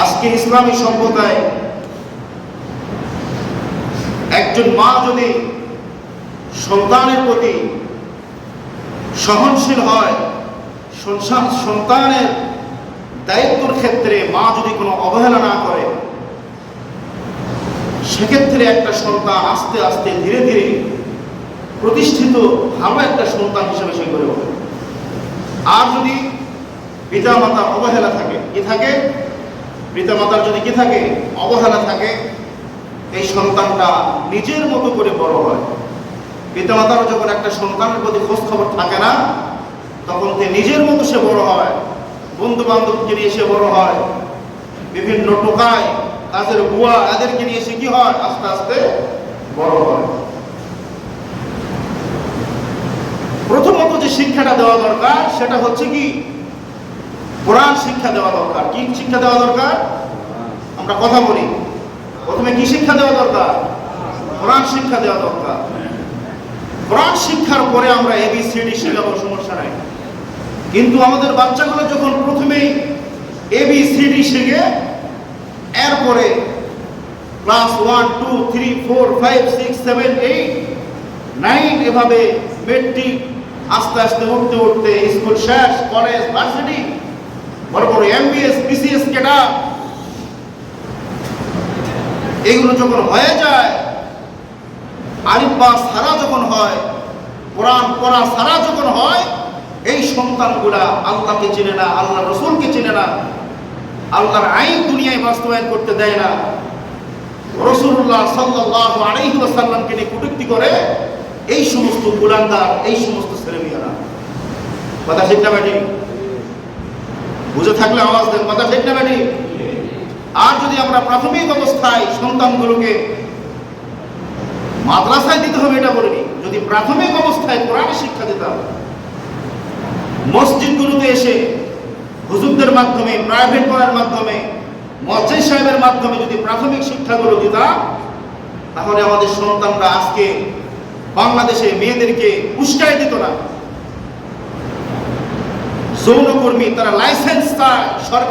আজকে ইসলামী সভ্যতায় একজন মা যদি সন্তানের প্রতি সহনশীল হয়, সন্তানের দায়িত্বের ক্ষেত্রে মা যদি কোনো অবহেলা না করে, সেক্ষেত্রে একটা সন্তান আস্তে আস্তে ধীরে ধীরে প্রতিষ্ঠিত ভালো একটা সন্তান হিসেবে সে গড়ে ওঠে। আর যদি পিতামাতার অবহেলা থাকে, কি থাকে, পিতামাতার যদি কি থাকে, অবহেলা থাকে, এই সন্তানটা নিজের মতো করে বড় হয়। পিতামাতারও যখন একটা সন্তানের প্রতি খোঁজ খবর থাকে না, তখন নিজের মতো সে বড় হয়, বন্ধু বান্ধবকে নিয়ে সে বড় হয়, বিভিন্ন টোকায় কাজের বুয়া এদেরকে নিয়ে সে কি হয়, আস্তে আস্তে বড় হয়। প্রথমত যে শিক্ষাটা দেওয়া দরকার সেটা হচ্ছে কি, কোরআন শিক্ষা দেওয়া দরকার। কি শিক্ষা দেওয়া দরকার? আমরা কথা বলি, প্রথমে কি শিক্ষা দেওয়া দরকার? কোরআন শিক্ষা দেওয়া দরকার। কোরআন শিক্ষার পরে আমরা ABCD শেখাবো, সমস্যা নাই। কিন্তু আমাদের বাচ্চাগুলো যখন প্রথমেই ABCD শিখে, এরপরে ক্লাস 1, 2, 3, 4, 5, 6, 7, 8, 9 এভাবে মেট্রিক আস্তে আস্তে উঠতে উঠতে স্কুল শেষ, কলেজ, ভার্সিটি, বড় বড় MBS, BCS ক্যাডার, এগুলো যখন হয়ে যায়, আলিফ বা সারা যখন হয়, কোরআন পড়া সারা যখন হয়, এই সন্তানগুলা আল্লাহকে চেনে না, আল্লাহ রসুলকে চেনে না, আল্লাহর আইন দুনিয়ায় বাস্তবায়ন করতে দেয় না, রাসূলুল্লাহ সাল্লাল্লাহু আলাইহি ওয়াসাল্লামকে নিয়ে কটূক্তি করে, এই সমস্ত কুলাঙ্গার, এই সমস্ত ছেলেমেয়েরা। কথা ঠিক না বেটি? বুঝে থাকলে আওয়াজ দেন, কথা ঠিক না বেটি? আর যদি আমরা প্রাথমিক অবস্থায় সন্তানগুলোকে মাদ্রাসায় দিতে হবে এটা বলিনি, যদি প্রাথমিক অবস্থায় কোরআনের শিক্ষা দিতাম, মসজিদগুলোতে এসে হুজুরদের মাধ্যমে, প্রাইভেট পড়ার মাধ্যমে, মুয়াজ্জিন সাহেবের মাধ্যমে যদি প্রাথমিক শিক্ষাগুলো দিতাম, তাহলে আমাদের সন্তানরা আজকে বাংলাদেশে মেয়েদেরকে উস্কায় দিত না। যৌনকর্মী, তারা লাইসেন্স চায় সরকার